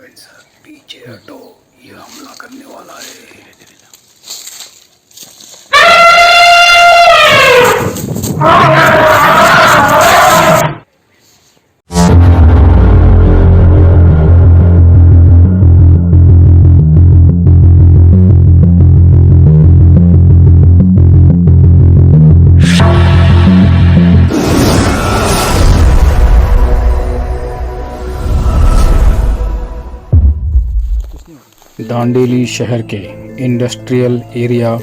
पीछे हटो, ये हमला करने वाला है। दांडेली शहर के इंडस्ट्रियल एरिया,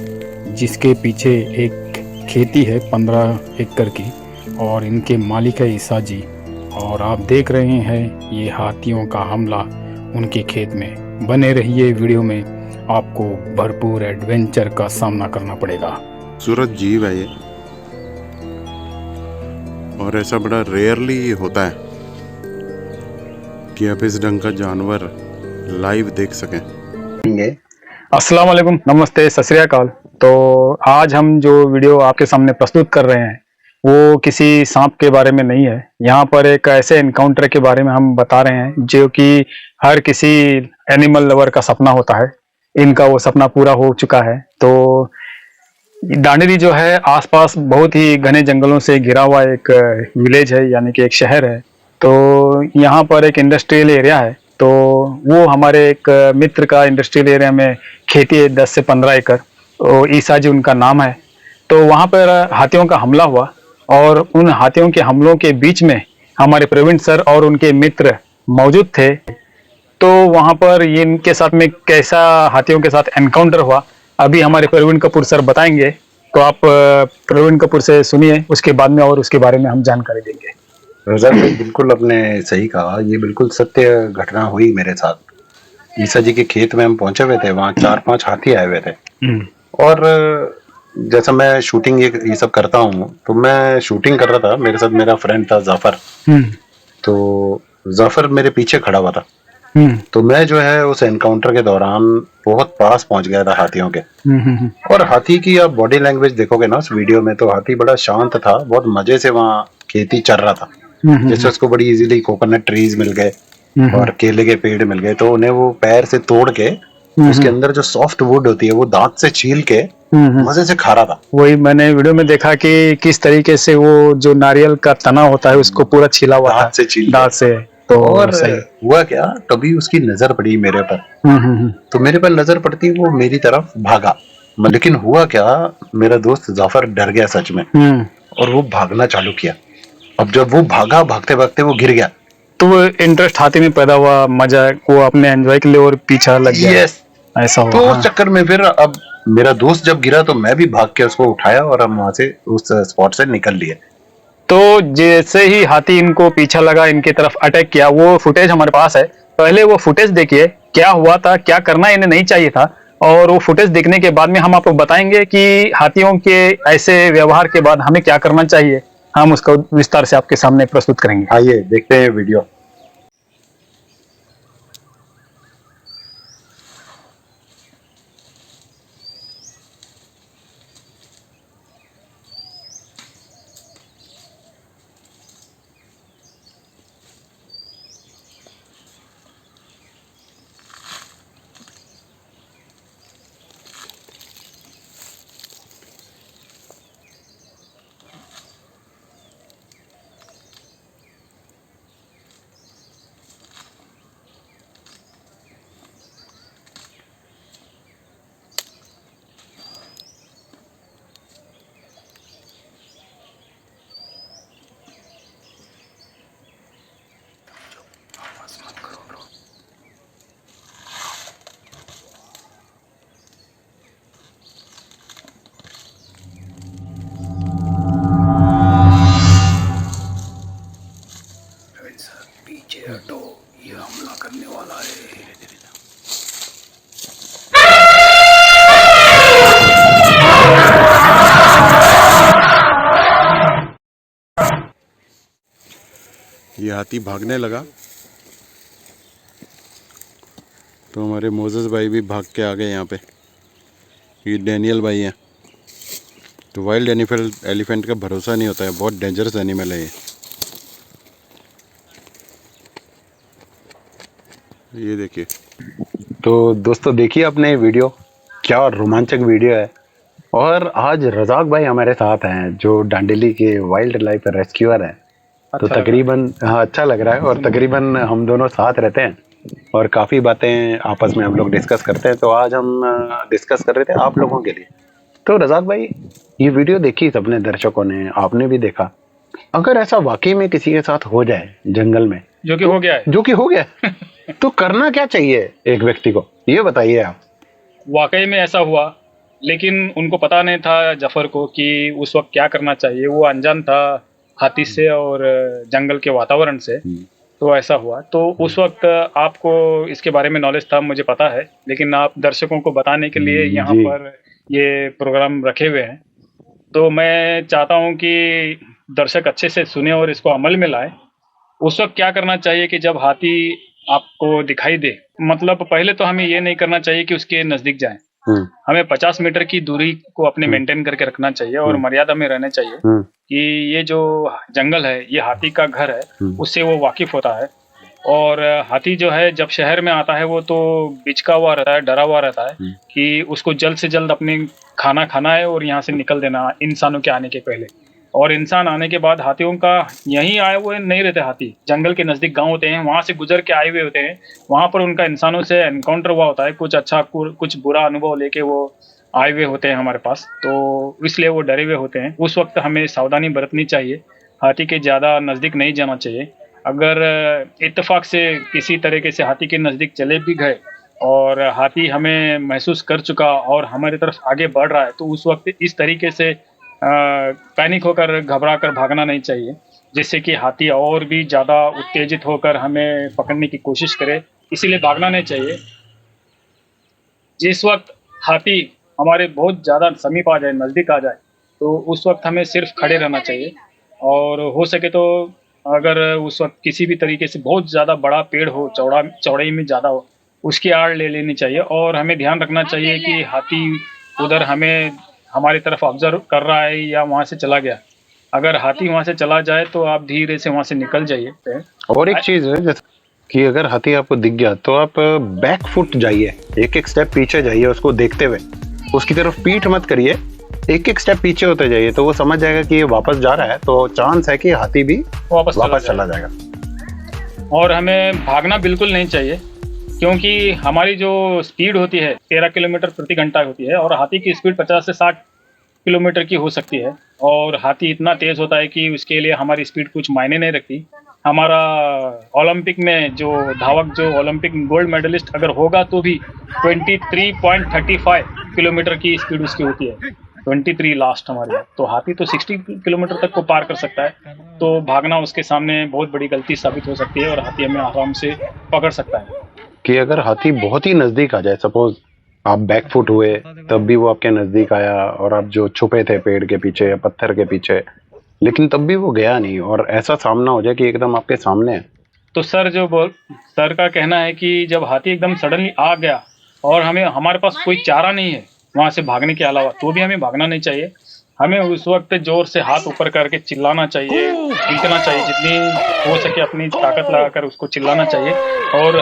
जिसके पीछे एक खेती है 15 एकड़ की, और इनके मालिक है ईसा जी। और आप देख रहे हैं ये हाथियों का हमला उनके खेत में। बने रहिए वीडियो में, आपको भरपूर एडवेंचर का सामना करना पड़ेगा। खूबसूरत जीव है ये, और ऐसा बड़ा रेयरली होता है कि आप इस ढंग का जानवर लाइव देख सकें। अस्सलाम वालेकुम, नमस्ते, सत श्री अकाल। तो आज हम जो वीडियो आपके सामने प्रस्तुत कर रहे हैं वो किसी सांप के बारे में नहीं है। यहाँ पर एक ऐसे एनकाउंटर के बारे में हम बता रहे हैं जो कि हर किसी एनिमल लवर का सपना होता है। इनका वो सपना पूरा हो चुका है। तो दांडेली जो है आसपास बहुत ही घने जंगलों से घिरा हुआ एक विलेज है, यानी कि एक शहर है। तो यहाँ पर एक इंडस्ट्रियल एरिया है। तो वो हमारे एक मित्र का इंडस्ट्रियल एरिया में खेती है 10 से 15 एकड़। तो ईसा जी उनका नाम है। तो वहाँ पर हाथियों का हमला हुआ, और उन हाथियों के हमलों के बीच में हमारे प्रवीण सर और उनके मित्र मौजूद थे। तो वहाँ पर ये इनके साथ में कैसा हाथियों के साथ एनकाउंटर हुआ, अभी हमारे प्रवीण कपूर सर बताएंगे। तो आप प्रवीण कपूर से सुनिए, उसके बाद में और उसके बारे में हम जानकारी देंगे। रजा भाई, बिल्कुल आपने सही कहा। ये बिल्कुल सत्य घटना हुई मेरे साथ। ईसा जी के खेत में हम पहुंचे हुए थे, वहाँ 4-5 हाथी आए हुए थे। और जैसा मैं शूटिंग ये सब करता हूँ, तो मैं शूटिंग कर रहा था, मेरे साथ मेरा फ्रेंड था जाफर। तो जाफर मेरे पीछे खड़ा हुआ था। तो मैं जो है उस एनकाउंटर के दौरान बहुत पास पहुंच गया था हाथियों के। और हाथी की आप बॉडी लैंग्वेज देखोगे ना उस वीडियो में, तो हाथी बड़ा शांत था, बहुत मजे से वहाँ खेती चल रहा था। जैसे उसको बड़ी इजीली कोकोनट ट्रीज मिल गए और केले के पेड़ मिल गए, तो उन्हें वो पैर से तोड़ के उसके अंदर जो सॉफ्ट वुड होती है वो दांत से छील के मजे से खा रहा था। वही मैंने वीडियो में देखा कि किस तरीके से वो जो नारियल का तना होता है उसको पूरा छिला हुआ था दांत से छील दांत से। तो और हुआ क्या, तभी उसकी नजर पड़ी मेरे पर। तो मेरे पर नजर पड़ती वो मेरी तरफ भागा। लेकिन हुआ क्या, मेरा दोस्त जाफर डर गया सच में, और वो भागना चालू किया। अब जब वो भागा, भागते भागते वो गिर गया। तो वो इंटरेस्ट हाथी में पैदा हुआ, मजा वो अपने एंजॉय के लिए और पीछा लग गया। ऐसा हुआ। तो उस चक्कर में फिर अब मेरा दोस्त जब गिरा तो मैं भी भाग के उसको उठाया और हम वहां से उस स्पॉट से निकल लिए। तो जैसे ही हाथी इनको पीछा लगा, इनकी तरफ अटैक किया, वो फुटेज हमारे पास है। पहले वो फुटेज देखिए, क्या हुआ था, क्या करना इन्हें नहीं चाहिए था। और वो फुटेज देखने के बाद में हम आपको बताएंगे कि हाथियों के ऐसे व्यवहार के बाद हमें क्या करना चाहिए। हम उसको विस्तार से आपके सामने प्रस्तुत करेंगे। आइए देखते हैं वीडियो। पीछे हटो, ये हमला करने वाला है। ये हाथी भागने लगा तो हमारे मोजेस भाई भी भाग के आ गए यहाँ पे। ये डैनियल भाई हैं। तो वाइल्ड एलिफेंट का भरोसा नहीं होता है, बहुत डेंजरस एनिमल है ये। ये देखिए। तो दोस्तों देखिए अपने वीडियो, क्या रोमांचक वीडियो है। और आज रजाक भाई हमारे साथ हैं जो डांडेली के वाइल्ड लाइफ रेस्क्यूअर हैं। तो अच्छा लग रहा है। तकरीबन हाँ अच्छा लग रहा है, और तकरीबन हम दोनों साथ रहते हैं और काफ़ी बातें आपस में हम लोग डिस्कस करते हैं। तो आज हम डिस्कस कर रहे थे आप लोगों के लिए। तो रजाक भाई, ये वीडियो देखी सबने, दर्शकों ने, आपने भी देखा। अगर ऐसा वाकई में किसी के साथ हो जाए जंगल में, जो कि हो गया है। जो कि हो गया तो करना क्या चाहिए एक व्यक्ति को, ये बताइए आप। वाकई में ऐसा हुआ, लेकिन उनको पता नहीं था जफर को कि उस वक्त क्या करना चाहिए। वो अनजान था हाथी से और जंगल के वातावरण से। तो ऐसा हुआ। तो उस वक्त आपको इसके बारे में नॉलेज था, मुझे पता है, लेकिन आप दर्शकों को बताने के लिए यहाँ जी। पर ये प्रोग्राम रखे हुए हैं। तो मैं चाहता हूँ कि दर्शक अच्छे से सुने और इसको अमल में लाए। उस वक्त क्या करना चाहिए कि जब हाथी आपको दिखाई दे, मतलब पहले तो हमें ये नहीं करना चाहिए कि उसके नजदीक जाएं। हमें 50 मीटर की दूरी को अपने मेंटेन करके रखना चाहिए और मर्यादा में रहना चाहिए कि ये जो जंगल है ये हाथी का घर है, उससे वो वाकिफ होता है। और हाथी जो है जब शहर में आता है वो तो बिचका हुआ रहता है, डरा हुआ रहता है कि उसको जल्द से जल्द अपने खाना खाना है और यहाँ से निकल देना इंसानों के आने के पहले। और इंसान आने के बाद हाथियों का यहीं आए हुए नहीं रहते। हाथी जंगल के नजदीक गांव होते हैं, वहां से गुजर के आए हुए होते हैं। वहां पर उनका इंसानों से एनकाउंटर हुआ होता है, कुछ अच्छा कुछ बुरा अनुभव लेके वो आए हुए होते हैं हमारे पास, तो इसलिए वो डरे हुए होते हैं। उस वक्त हमें सावधानी बरतनी चाहिए, हाथी के ज्यादा नजदीक नहीं जाना चाहिए। अगर इत्तेफाक से किसी तरीके से हाथी के नजदीक चले भी गए और हाथी हमें महसूस कर चुका और हमारी तरफ आगे बढ़ रहा है, तो उस वक्त इस तरीके से पैनिक होकर घबरा कर भागना नहीं चाहिए, जिससे कि हाथी और भी ज्यादा उत्तेजित होकर हमें पकड़ने की कोशिश करे। इसीलिए भागना नहीं चाहिए। जिस वक्त हाथी हमारे बहुत ज्यादा समीप आ जाए, नजदीक आ जाए, तो उस वक्त हमें सिर्फ खड़े रहना चाहिए। और हो सके तो अगर उस वक्त किसी भी तरीके से बहुत ज्यादा बड़ा पेड़ हो, चौड़ाई में ज्यादा हो, उसकी आड़ ले लेनी चाहिए। और हमें ध्यान रखना चाहिए कि हाथी उधर हमें हमारी तरफ ऑब्जर्व कर रहा है या वहां से चला गया। अगर हाथी वहां से चला जाए तो आप धीरे से वहां से निकल जाइए। और एक चीज है, जैसे कि अगर हाथी आपको दिख गया तो आप बैक फुट जाइए, एक एक स्टेप पीछे जाइए उसको देखते हुए, उसकी तरफ पीठ मत करिए, एक एक स्टेप पीछे होते जाइए, तो वो समझ जाएगा कि ये वापस जा रहा है, तो चांस है कि हाथी भी वापस चला जाएगा। और हमें भागना बिल्कुल नहीं चाहिए, क्योंकि हमारी जो स्पीड होती है 13 किलोमीटर प्रति घंटा होती है और हाथी की स्पीड 50 से 60 किलोमीटर की हो सकती है। और हाथी इतना तेज होता है कि उसके लिए हमारी स्पीड कुछ मायने नहीं रखती। हमारा ओलंपिक में जो धावक, जो ओलंपिक गोल्ड मेडलिस्ट अगर होगा तो भी 23.35 किलोमीटर की स्पीड उसकी होती है, 23 लास्ट हमारी। तो हाथी तो 60 किलोमीटर तक को पार कर सकता है। तो भागना उसके सामने बहुत बड़ी गलती साबित हो सकती है और हाथी हमें आराम से पकड़ सकता है। कि अगर हाथी बहुत ही नजदीक आ जाए, सपोज आप बैक फुट हुए तब भी वो आपके नजदीक आया, और आप जो छुपे थे पेड़ के पीछे या पत्थर के पीछे, लेकिन तब भी वो गया नहीं, और ऐसा सामना हो जाए कि एकदम आपके सामने है, तो सर का कहना है कि जब हाथी एकदम सडनली आ गया और हमारे पास कोई चारा नहीं है वहां से भागने के अलावा, तो भी हमें भागना नहीं चाहिए। हमें उस वक्त जोर से हाथ ऊपर करके चिल्लाना चाहिए, चीखना चाहिए, जितनी हो सके अपनी ताकत लगाकर उसको चिल्लाना चाहिए। और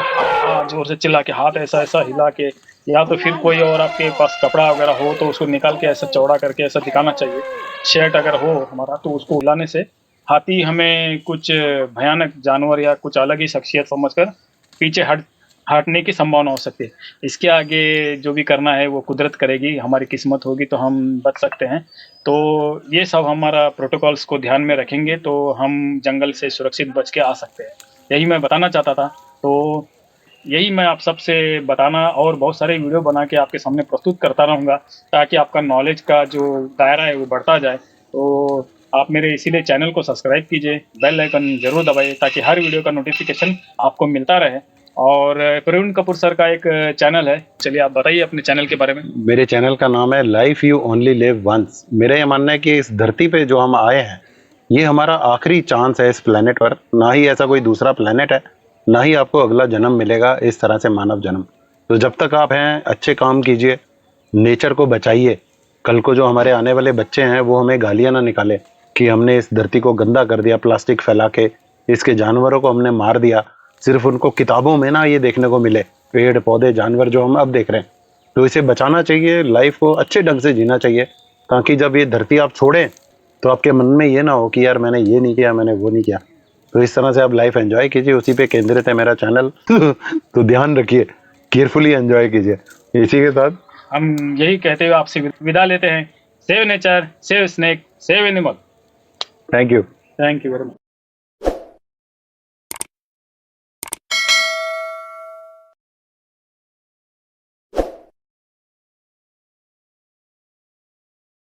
जोर से चिल्ला के, हाथ ऐसा ऐसा हिला के, या तो फिर कोई और आपके पास कपड़ा वगैरह हो तो उसको निकाल के ऐसा चौड़ा करके ऐसा दिखाना चाहिए। शर्ट अगर हो हमारा तो उसको हिलाने से हाथी हमें कुछ भयानक जानवर या कुछ अलग ही शख्सियत समझकर पीछे हटने की संभावना हो सकती है। इसके आगे जो भी करना है वो कुदरत करेगी, हमारी किस्मत होगी तो हम बच सकते हैं। तो ये सब हमारा प्रोटोकॉल्स को ध्यान में रखेंगे तो हम जंगल से सुरक्षित बच के आ सकते हैं। यही मैं बताना चाहता था। तो यही मैं आप सबसे बताना और बहुत सारे वीडियो बना के आपके सामने प्रस्तुत करता रहूँगा, ताकि आपका नॉलेज का जो दायरा है वो बढ़ता जाए। तो आप मेरे इसीलिए चैनल को सब्सक्राइब कीजिए, बेल आइकन जरूर दबाइए, ताकि हर वीडियो का नोटिफिकेशन आपको मिलता रहे। और प्रवीण कपूर सर का एक चैनल है, चलिए आप बताइए अपने चैनल के बारे में। मेरे चैनल का नाम है life you only live once. मेरा ये मानना है कि इस धरती पे जो हम आए हैं ये हमारा आखिरी चांस है इस प्लेनेट पर, ना ही ऐसा कोई दूसरा प्लेनेट है, ना ही आपको अगला जन्म मिलेगा इस तरह से मानव जन्म। तो जब तक आप हैं अच्छे काम कीजिए, नेचर को बचाइए। कल को जो हमारे आने वाले बच्चे हैं वो हमें गालियां ना निकाले कि हमने इस धरती को गंदा कर दिया, प्लास्टिक फैला के इसके जानवरों को हमने मार दिया, सिर्फ उनको किताबों में ना ये देखने को मिले, पेड़ पौधे जानवर जो हम अब देख रहे हैं। तो इसे बचाना चाहिए, लाइफ को अच्छे ढंग से जीना चाहिए, ताकि जब ये धरती आप छोड़ें तो आपके मन में ये ना हो कि यार मैंने ये नहीं किया, मैंने वो नहीं किया। तो इस तरह से आप लाइफ एंजॉय कीजिए, उसी पे केंद्रित है मेरा चैनल। तो ध्यान रखिए, केयरफुली एंजॉय कीजिए। इसी के साथ हम यही कहते हुए आपसे विदा लेते हैं। Save nature, save snake, save animal. Thank you. Thank you very much.